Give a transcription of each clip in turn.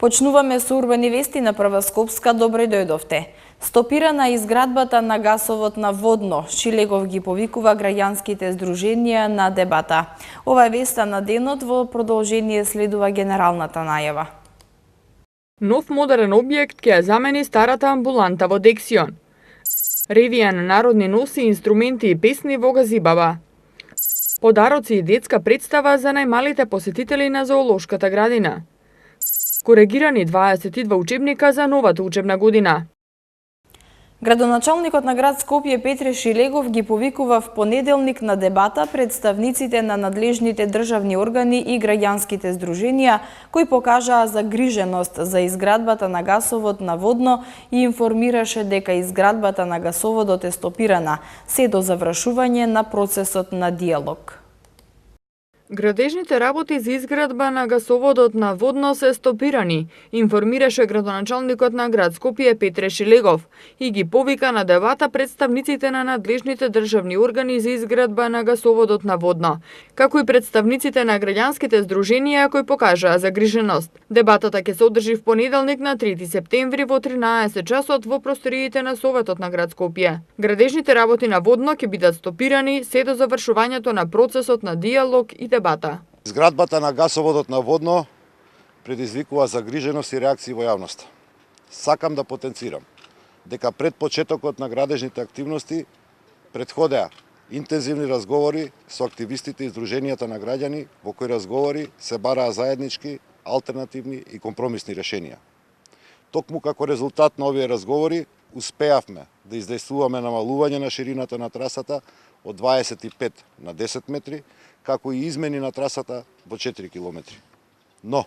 Почнуваме со урбани вести на Прва Скопска. Добро дојдовте. Стопирана изградбата на гасовод на Водно. Шилегов ги повикува граѓанските здруженија на дебата. Ова е веста на денот, во продолжение следува генералната најава. Нов модерен објект ќе ја замени старата амбуланта во Дексион. Ревија на народни носи, инструменти и песни во Газибаба. Подароци и детска представа за најмалите посетители на зоолошката градина. Коригирани 22 учебника за новата учебна година. Градоначалникот на град Скопје Петре Шилегов ги повикува в понеделник на дебата представниците на надлежните државни органи и граѓанските здруженија, кои покажаа загриженост за изградбата на гасовод на Водно и информираше дека изградбата на гасоводот е стопирана, се до завршување на процесот на диалог. Градежните работи за изградба на гасоводот на Водно се стопирани, информираше градоначалникот на град Скопје Петре Шилегов и ги повика на дебата представниците на надлежните државни органи за изградба на гасоводот на Водно, како и представниците на граѓанските здруженија кои покажаа загриженост. Дебатата ќе се одржи в понеделник на 3 септември во 13 часот во просториите на Советот на град Скопје. Градежните работи на Водно ќе бидат стопирани се до завршувањето на процесот на диалог и дебата. Изградбата на гасоводот на Водно предизвикува загриженост и реакции во јавноста. Сакам да потенцирам дека пред почетокот на градежните активности претходеа интензивни разговори со активистите и здруженијата на граѓани, во кои разговори се бараа заеднички, алтернативни и компромисни решенија. Токму како резултат на овие разговори успеавме да издействуваме намалување на ширината на трасата од 25 на 10 метри, како и измени на трасата во 4 километри. Но,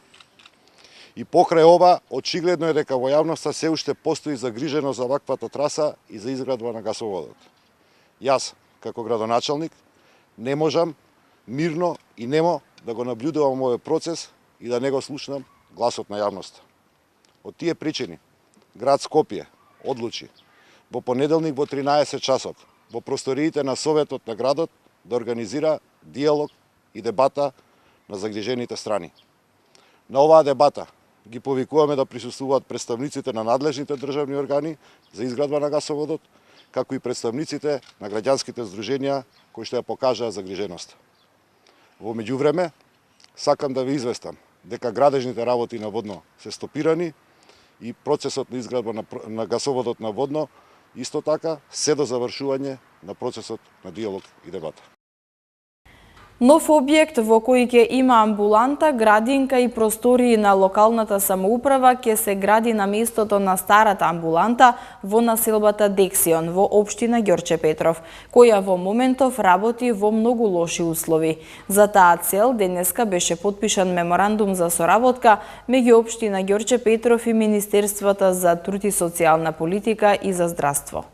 и покрај ова, очигледно е дека во јавноста се уште постои загриженост за ваквата траса и за изградба на гасоводот. Јас, како градоначалник, не можам мирно и немо да го наблюдувам овој процес и да не го слушнам гласот на јавноста. Од тие причини, град Скопје одлучи во понеделник во 13 часот во просториите на Советот на градот да организира диалог и дебата на загрижените страни. На оваа дебата ги повикуваме да присуствуваат представниците на надлежните државни органи за изградба на гасоводот, како и представниците на граѓанските здруженија кои што ја покажаа загриженост. Во меѓувреме, сакам да ви известам дека градежните работи на Водно се стопирани и процесот на изградба на гасоводот на Водно исто така се до завршување на процесот на диалог и дебата. Нов објект во кој ќе има амбуланта, градинка и простории на локалната самоуправа ќе се гради на местото на старата амбуланта во населбата Дексион во општина Ѓорче Петров, која во моментов работи во многу лоши услови. За таа цел денеска беше потпишан меморандум за соработка меѓу општина Ѓорче Петров и Министерството за труд и социјална политика и за здравство.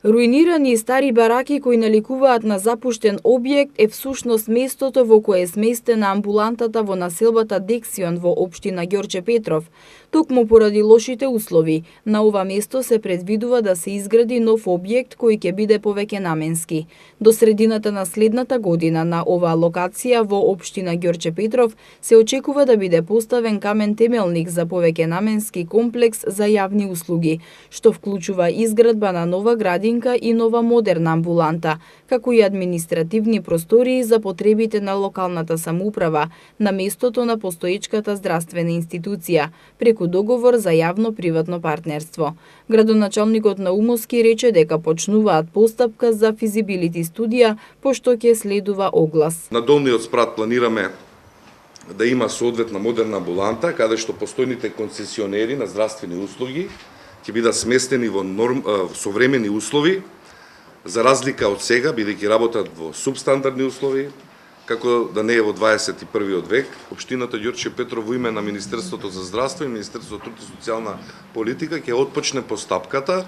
Руинирани и стари бараки кои наликуваат на запуштен објект е всушност местото во кое е сместена амбулантата во населбата Дексион во општина Ѓорче Петров. Токму поради лошите услови, на ова место се предвидува да се изгради нов објект кој ќе биде повеќе наменски. До средината на следната година на оваа локација во општина Ѓорче Петров се очекува да биде поставен камен темелник за повеќе наменски комплекс за јавни услуги, што вклучува изградба на нова градинка и нова модерна амбуланта, како и административни простории за потребите на локалната самоуправа, на местото на постоечката здравствена институција, преку договор за јавно-приватно партнерство. Градоначалникот на Умовски рече дека почнуваат постапка за физибилити студија, пошто ќе следува оглас. На долниот спрат планираме да има соодветна модерна амбуланта, каде што постојните концесионери на здравствени услуги ќе бидат сместени во современи услови, за разлика од сега, бидејќи работат во субстандардни услови, како да не е во 21. век. Општината Ѓорче Петров во име на Министерството за здравство и Министерството за труд и социјална политика ќе отпочне постапката,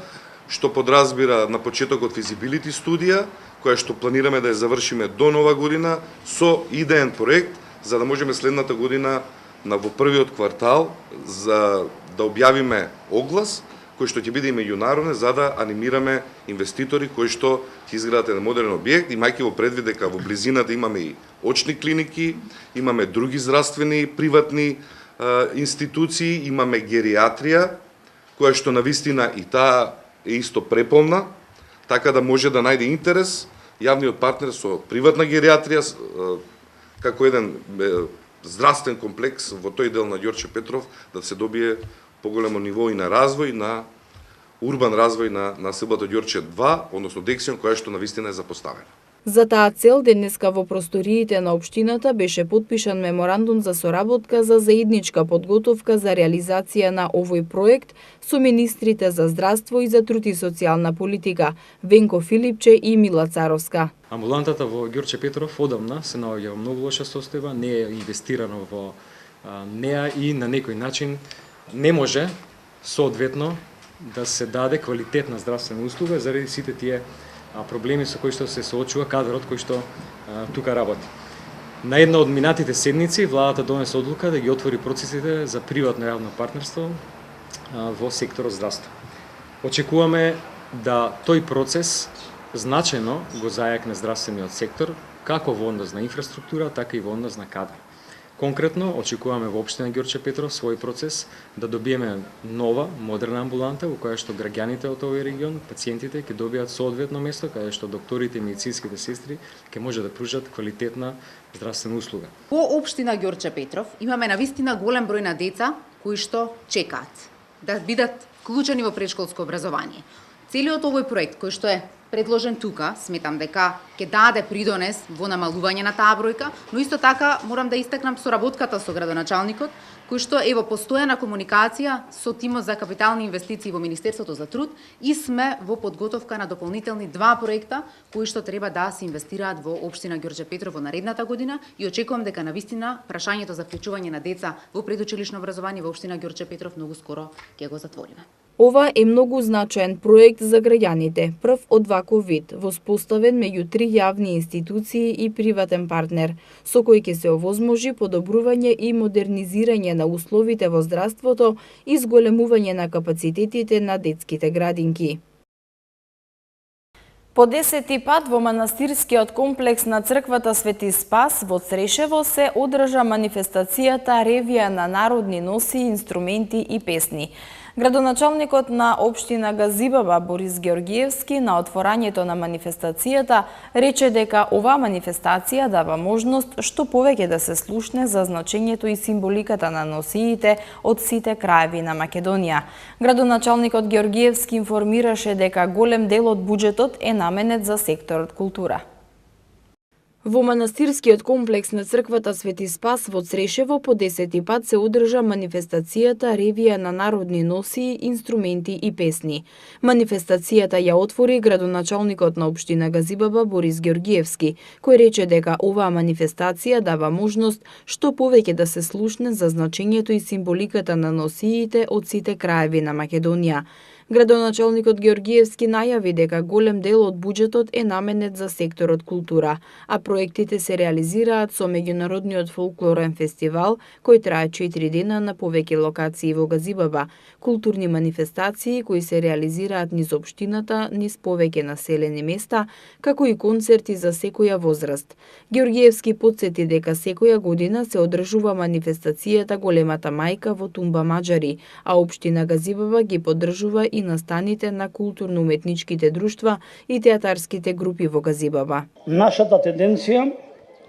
што подразбира на почетокот физибилити студија, која што планираме да ја завршиме до нова година со идеен проект, за да можеме следната година во првиот квартал за да објавиме оглас кој што ќе биде и меѓународен, за да анимираме инвеститори кои што ќе изградат еден модерен објект, имајќи во предвид дека во близината имаме и очни клиники, имаме други здравствени приватни институции имаме гериатрија, која што навистина и таа е исто преполна, така да може да најде интерес јавниот партнер со приватна гериатрија како еден здравствен комплекс во тој дел на Ѓорче Петров да се добие поголемо ниво и на развој, на урбан развој на населбата Ѓорче 2, односно Дексион, која што навистина е запоставена. За таа цел денеска во просториите на општината беше потпишан меморандум за соработка за заедничка подготовка за реализација на овој проект со министрите за здравство и за труд и социјална политика Венко Филипче и Мила Царовска. Амбулантата во Ѓорче Петров одамна се наоѓа во многу лоша состојба, не е инвестирано во неа и на некој начин не може соодветно да се даде квалитетна здравствена услуга заради сите тие проблеми со кои што се соочува кадрот кој што тука работи. На една од минатите седници владата донесе одлука да ги отвори процесите за приватно јавно партнерство во секторот здравство. Очекуваме да тој процес значајно го зајакне здравствениот сектор, како во однос на инфраструктура, така и во однос на кадар. Конкретно, очекуваме во општина Ѓорче Петров свој процес да добиеме нова, модерна амбуланта во која што граѓаните од овој регион, пациентите ќе добијат соодветно место каде што докторите и медицинските сестри ќе може да пружат квалитетна здравствена услуга. Во општина Ѓорче Петров имаме навистина голем број на деца кои што чекаат да бидат вклучени во претшколско образование. Целиот овој проект кој што е предложен тука, сметам дека ќе даде придонес во намалување на таа бројка, но исто така морам да истакнам соработката со градоначалникот, кој што е во постојана комуникација со тимот за капитални инвестиции во Министерството за труд и сме во подготовка на дополнителни 2 проекта кои што треба да се инвестираат во општина Ѓорче Петров во наредната година и очекувам дека навистина прашањето за вклучување на деца во предучилишно образование во општина Ѓорче Петров многу скоро ќе го затвориме. Ова е многу значаен проект за граѓаните, прв од ваков вид, воспоставен меѓу 3 јавни институции и приватен партнер, со кој ќе се овозможи подобрување и модернизирање на условите во здравството и зголемување на капацитетите на детските градинки. По 10-ти пат во манастирскиот комплекс на црквата Свети Спас во Црешево се одржа манифестацијата Ревија на народни носи, инструменти и песни. Градоначалникот на општина Газибаба Борис Георгиевски на отворањето на манифестацијата рече дека оваа манифестација дава можност што повеќе да се слушне за значењето и символиката на носиите од сите краеви на Македонија. Градоначалникот Георгиевски информираше дека голем дел од буџетот е наменет за секторот култура. Во манастирскиот комплекс на црквата Свети Спас во Црешево по 10-ти пат се одржа манифестацијата Ревија на народни носи, инструменти и песни. Манифестацијата ја отвори градоначалникот на општина Газибаба Борис Георгиевски, кој рече дека оваа манифестација дава можност што повеќе да се слушне за значењето и символиката на носиите од сите краеви на Македонија. Градоначалникот Георгиевски најави дека голем дел од буџетот е наменет за секторот култура, а проектите се реализираат со меѓународниот фолклорен фестивал кој трае 4 дена на повеќе локации во Газибаба, културни манифестации кои се реализираат низ општината, низ повеќе населени места, како и концерти за секоја возраст. Георгиевски потсети дека секоја година се одржува манифестацијата Големата мајка во Тумба Маџари, а општина Газибаба ги поддржува и настаните на културно-уметничките друштва и театарските групи во Газибаба. Нашата тенденција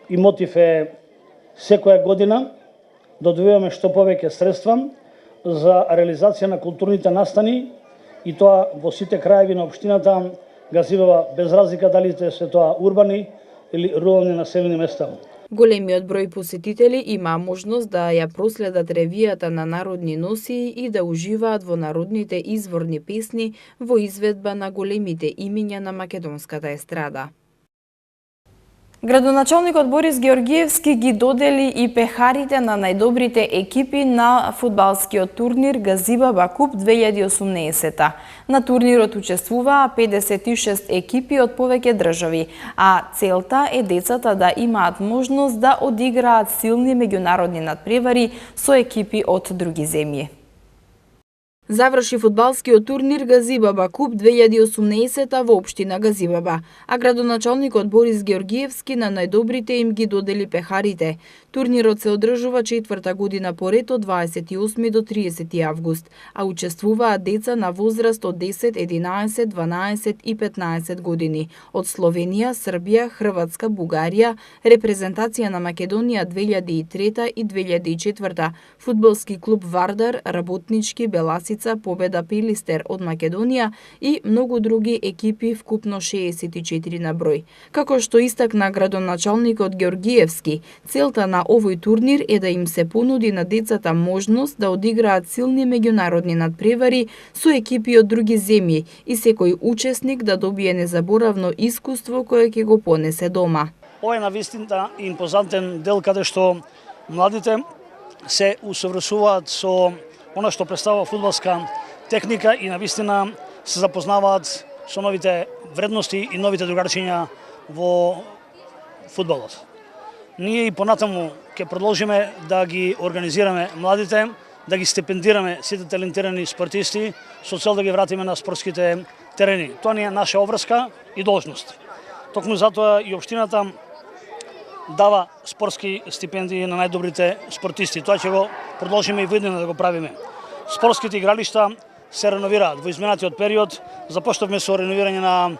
и мотив е секоја година да добиваме што повеќе средства за реализација на културните настани и тоа во сите краеви на општината Газибаба, без разлика дали се тоа урбани или рурални населени места. Големиот број посетители има можност да ја проследат ревијата на народни носи и да уживаат во народните изворни песни во изведба на големите имиња на македонската естрада. Градоначалникот Борис Георгиевски ги додели и пехарите на најдобрите екипи на фудбалскиот турнир Газибаба Куп 2018. На турнирот учествуваа 56 екипи од повеќе држави, а целта е децата да имаат можност да одиграат силни меѓународни надпревари со екипи од други земји. Заврши фудбалскиот турнир Газибаба Куп 2018 во општина Газибаба, а градоначалникот Борис Георгиевски на најдобрите им ги додели пехарите. Турнирот се одржува четврта година поред од 28 до 30 август, а учествуваат деца на возраст од 10, 11, 12 и 15 години од Словенија, Србија, Хрватска, Бугарија, репрезентација на Македонија 2003 и 2004, фудбалски клуб Вардар, Работнички, Беласица, Победа Пилистер од Македонија и многу други екипи, вкупно 64 на број. Како што истакна градоначалникот Георгиевски, целта на овој турнир е да им се понуди на децата можност да одиграат силни меѓународни надпревари со екипи од други земји и секој учесник да добие незаборавно искуство кое ќе го понесе дома. Ова е навистина импозантен дел каде што младите се усовршуваат со она што представува фудбалска техника и навистина се запознаваат со новите вредности и новите другарчиња во фудбалот. Ние и понатаму ќе продолжиме да ги организираме младите, да ги стипендираме сите талентирани спортисти со цел да ги вратиме на спортските терени. Тоа ни е наша обврска и должност. Токму затоа и општината дава спортски стипендии на најдобрите спортисти. Тоа ќе го продолжиме и во иднина да го правиме. Спортските игралишта се реновираат. Во изминатиот период започнавме со реновирање на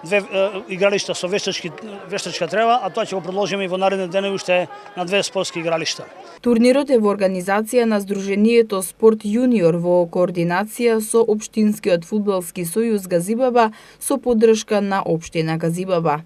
две игралишта со вештачка трева, а тоа ќе го продолжиме и во наредните денови уште на две спортски игралишта. Турнирот е во организација на Сдруженијето Спорт Јуниор во координација со Општинскиот фудбалски сојуз Газибаба со поддршка на општина Газибаба.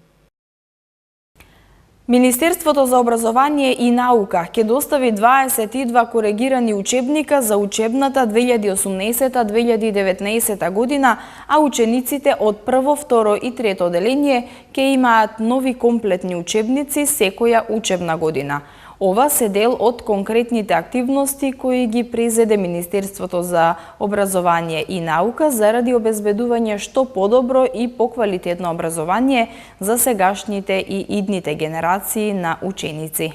Министерството за образование и наука ќе достави 22 коригирани учебника за учебната 2018-2019 година, а учениците од прво, второ и трето оделение ќе имаат нови комплетни учебници секоја учебна година. Ова се дел од конкретните активности кои ги презеде Министерството за образование и наука заради обезбедување што подобро и поквалитетно образование за сегашните и идните генерации на ученици.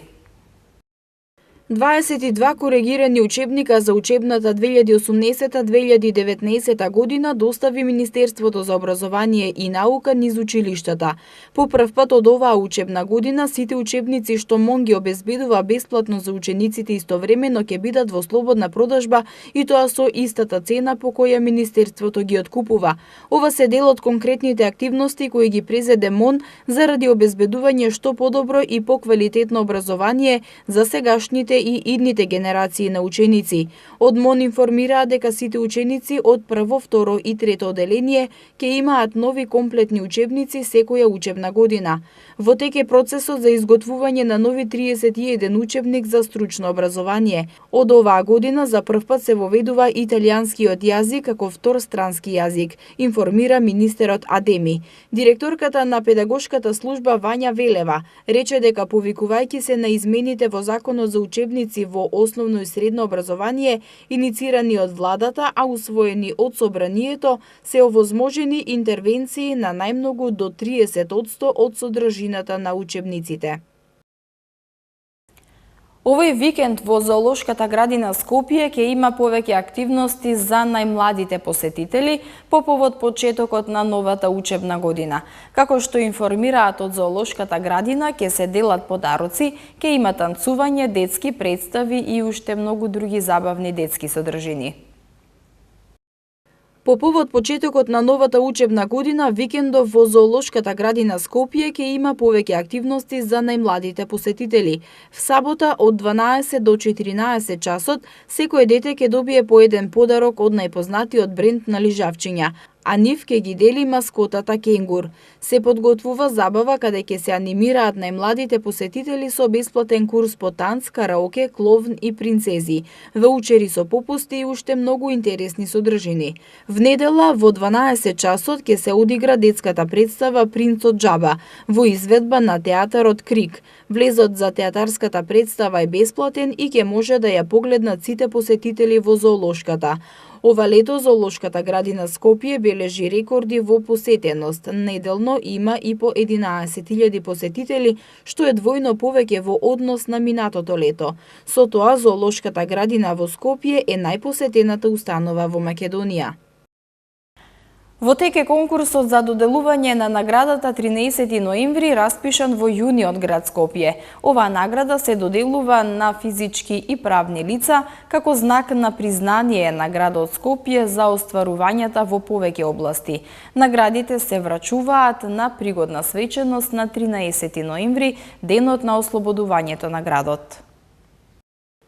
22 коригирани учебника за учебната 2018-2019 година достави Министерството за образование и наука низ училиштата. По прв пат од оваа учебна година сите учебници што МОН ги обезбедува бесплатно за учениците истовремено ќе бидат во слободна продажба и тоа со истата цена по која Министерството ги откупува. Ова се дел од конкретните активности кои ги презеде МОН заради обезбедување што подобро и поквалитетно образование за сегашните и идните генерации на ученици. Од МОН информираа дека сите ученици од прво, второ и трето оделение ќе имаат нови комплетни учебници секоја учебна година. Во тек е процесот за изготвување на нови 31 учебник за стручно образование. Од оваа година за прв пат се воведува италијанскиот јазик како втор странски јазик, информира министерот Адеми. Директорката на педагошката служба Вања Велева рече дека повикувајќи се на измените во Законот за учебници во основно и средно образование, иницирани од владата, а усвоени од собранието, се овозможени интервенции на најмногу до 30% од содржината на учебниците. Овој викенд во Зоолошката градина Скопје ќе има повеќе активности за најмладите посетители по повод почетокот на новата учебна година. Како што информираат од Зоолошката градина, ќе се делат подароци, ќе има танцување, детски представи и уште многу други забавни детски содржини. По повод почетокот на новата учебна година, викендов во Зоолошката градина Скопје ќе има повеќе активности за најмладите посетители. В сабота од 12 до 14 часот секој дете ќе добие по еден подарок од најпознатиот бренд на лижавчиња, а нив ќе ги дели маскотата кенгур. Се подготвува забава каде ќе се анимираат најмладите посетители со бесплатен курс по танц, караоке, кловн и принцези, ваучери со попусти и уште многу интересни содржини. В недела во 12 часот ќе се одигра детската представа Принцот Джаба во изведба на театарот Крик. Влезот за театарската представа е бесплатен и ќе може да ја погледнат сите посетители во Зоолошката. Ова лето зоолошката градина Скопје бележи рекорди во посетеност. Неделно има и по 11.000 посетители, што е двојно повеќе во однос на минатото лето. Со тоа зоолошката градина во Скопје е најпосетената установа во Македонија. Во тек е конкурсот за доделување на наградата 13 ноември, распишан во јуни од град Скопје. Оваа награда се доделува на физички и правни лица како знак на признание на градот Скопје за остварувањата во повеќе области. Наградите се врачуваат на пригодна свеченост на 13 ноември, денот на ослободувањето на градот.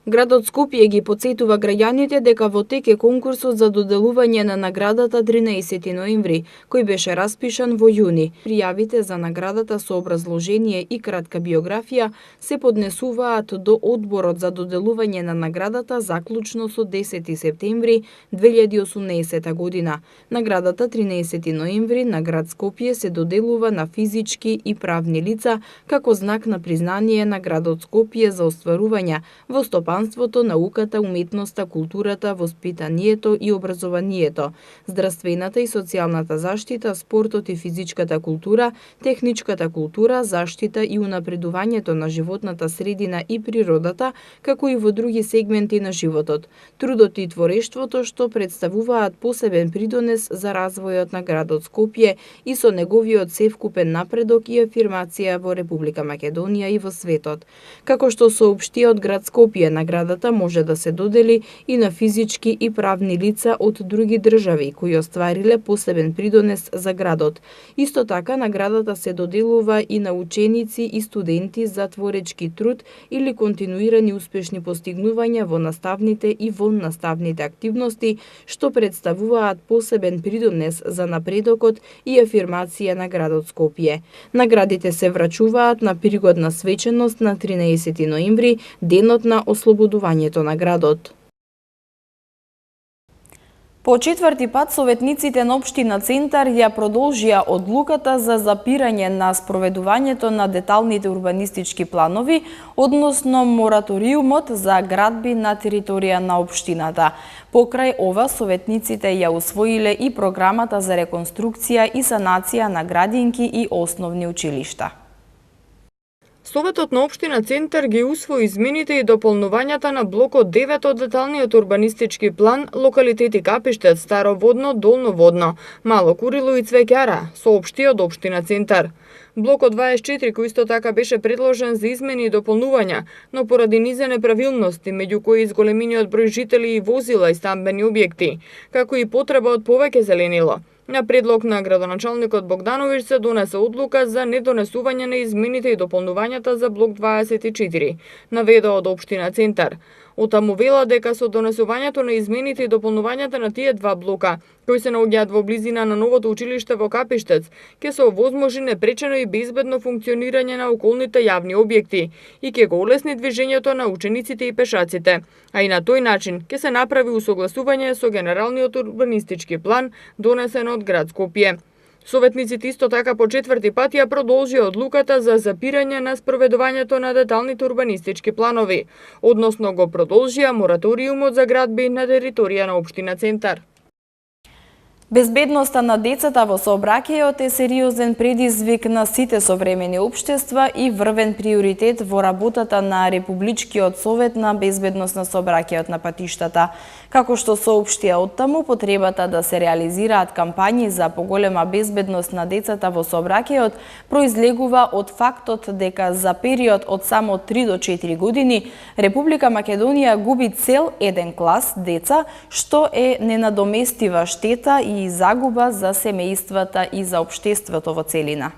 Градот Скопје ги потсетува граѓаните дека во тек е конкурсот за доделување на наградата 13 ноември, кој беше распишан во јуни. Пријавите за наградата со образложение и кратка биографија се поднесуваат до одборот за доделување на наградата заклучно со 10 септември 2018 година. Наградата 13 ноември на град Скопје се доделува на физички и правни лица како знак на признание на градот Скопје за остварувања во стопанството, науката, уметноста, културата, воспитанието и образованието, здравствената и социјалната заштита, спортот и физичката култура, техничката култура, заштита и унапредувањето на животната средина и природата, како и во други сегменти на животот. Трудот и творештвото што представуваат посебен придонес за развојот на градот Скопје и со неговиот севкупен напредок и афирмација во Република Македонија и во светот. Како што соопшти од град Скопје, наградата може да се додели и на физички и правни лица од други држави кои оствариле посебен придонес за градот. Исто така наградата се доделува и на ученици и студенти за творечки труд или континуирани успешни постигнувања во наставните и воннаставните активности што представуваат посебен придонес за напредокот и афирмација на градот Скопје. Наградите се врачуваат на пригодна свеченост на 13 ноември, денот на ослободувањето на градот. По четврти пат советниците на општина Центар ја продолжија одлуката за запирање на спроведувањето на деталните урбанистички планови, односно мораториумот за градби на територија на општината. Покрај ова, советниците ја усвоиле и програмата за реконструкција и санација на градинки и основни училишта. Советот на општина Центар ги усвои измените и дополнувањата на блокот 9 од деталниот урбанистички план локалитети Капиштец, Старо Водно, Долно Водно, Мало Курило и Цвеќара, соопшти од општина Центар. Блокот 24, кој исто така беше предложен за измени и дополнувања, но поради низа неправилности, меѓу кои изголемениот број жители и возила и стамбени објекти, како и потреба од повеќе зеленило. На предлог на градоначалникот Богдановиќ се донесе одлука за недонесување на измените и дополнувањата за блок 24, наведа од општина Центар. Отаму вела дека со донесувањето на измените и дополнувањата на тие два блока, кои се наоѓаат во близина на новото училиште во Капиштец, ќе се овозможи непречено и безбедно функционирање на околните јавни објекти и ќе го олесни движењето на учениците и пешаците, а и на тој начин ќе се направи усогласување со генералниот урбанистички план донесен од град Скопје. Советниците исто така по четврти пат ја продолжија одлуката за запирање на спроведувањето на деталните урбанистички планови, односно го продолжија мораториумот за градби на територија на општина Центар. Безбедноста на децата во сообраќајот е сериозен предизвик на сите современи општества и врвен приоритет во работата на Републичкиот совет на безбедност на сообраќајот на патиштата. Како што соопштија оттаму, потребата да се реализираат кампањи за поголема безбедност на децата во сообраќајот произлегува од фактот дека за период од само 3 до 4 години Република Македонија губи цел 1 клас деца, што е ненадоместива штета и загуба за семејствата и за општеството во целина.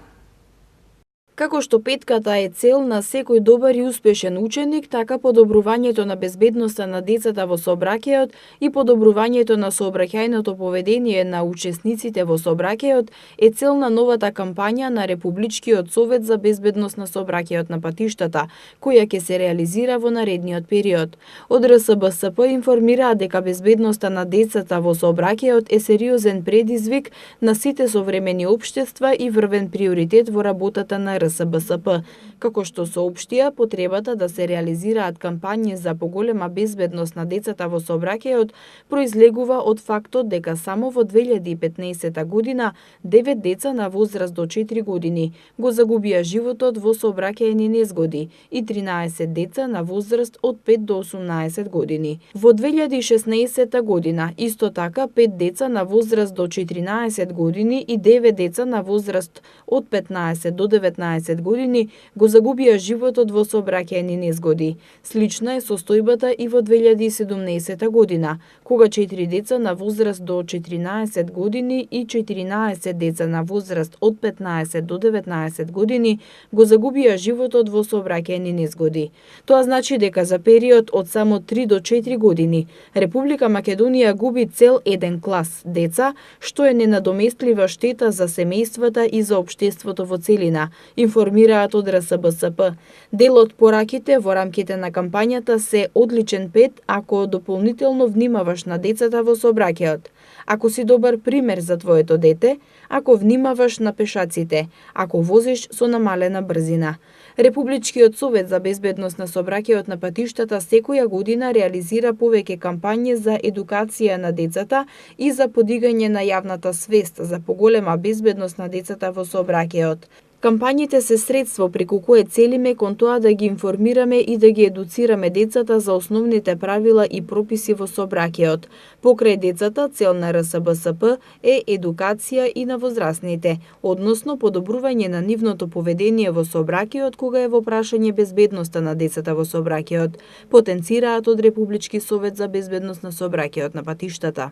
Како што петката е цел на секој добар и успешен ученик, така подобрувањето на безбедноста на децата во сообраќајот и подобрувањето на сообраќајното поведение на учесниците во сообраќајот е цел на новата кампања на Републичкиот совет за безбедност на сообраќајот на патиштата, која ќе се реализира во наредниот период. Од РСБСП информираа дека безбедноста на децата во сообраќајот е сериозен предизвик на сите современи општества и врвен приоритет во работата на РСБСП, како што соопштија потребата да се реализираат кампањи за поголема безбедност на децата во сообраќајот произлегува од фактот дека само во 2015 година 9 деца на возраст до 4 години го загубија животот во сообраќајни незгоди и 13 деца на возраст од 5 до 18 години. Во 2016 година исто така 5 деца на возраст до 14 години и 9 деца на возраст од 15 до 19 години го загубија животот во сообраќајни незгоди. Слична е состојбата и во 2017 година, кога 4 деца на возраст до 14 години и 14 деца на возраст од 15 до 19 години го загубија животот во сообраќајни незгоди. Тоа значи дека за период од само 3 до 4 години Република Македонија губи цел еден клас деца, што е ненадоместлива штета за семејствата и за општеството во целина, информираат од РСБСП. Дел од пораките во рамките на кампањата се одличен пет ако дополнително внимаваш на децата во сообраќајот, ако си добар пример за твоето дете, ако внимаваш на пешаците, ако возиш со намалена брзина. Републичкиот совет за безбедност на сообраќајот на патиштата секоја година реализира повеќе кампањи за едукација на децата и за подигање на јавната свест за поголема безбедност на децата во сообраќајот. Кампањите се средство преку кое целиме кон тоа да ги информираме и да ги едуцираме децата за основните правила и прописи во сообраќајот. Покрај децата, цел на РСБСП е едукација и на возрастните, односно подобрување на нивното поведение во сообраќајот кога е во прашање безбедноста на децата во сообраќајот, потенцираат од Републички совет за безбедност на сообраќајот на патиштата.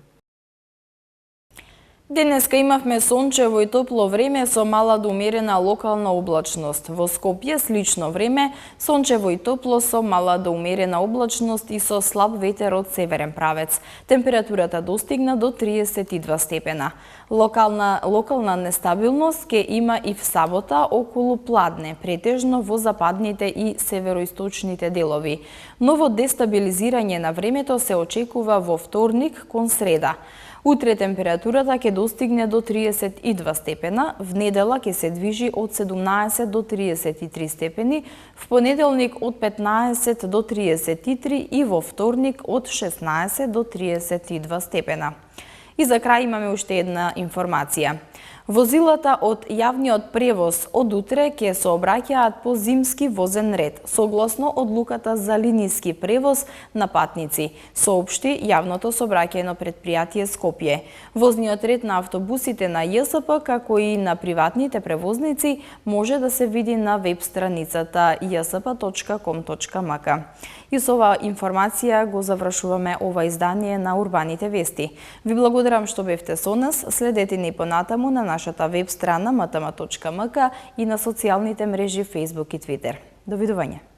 Денеска имавме сончево и топло време со мала до умерена локална облачност. Во Скопје слично време, сончево и топло со мала до умерена облачност и со слаб ветер од северен правец. Температурата достигна до 32 степена. Локална нестабилност ке има и в сабота околу Пладне, претежно во западните и североисточните делови. Ново дестабилизирање на времето се очекува во вторник кон среда. Утре температурата ќе достигне до 32 степена, в недела ќе се движи од 17 до 33 степени, в понеделник од 15 до 33 и во вторник од 16 до 32 степена. И за крај имаме уште една информација. Возилата од јавниот превоз од утре ќе сообраќаат по зимски возен ред, согласно одлуката за линиски превоз на патници, соопшти јавното сообраќајно предпријатие Скопје. Возниот ред на автобусите на ЈСП, како и на приватните превозници, може да се види на веб страницата jsp.com.mk. И со оваа информација го завршуваме ова издание на Урбаните вести. Ви благодарам што бевте со нас, следете ни понатаму на нашата веб страна mtm.mk и на социјалните мрежи Facebook и Twitter. Довидување.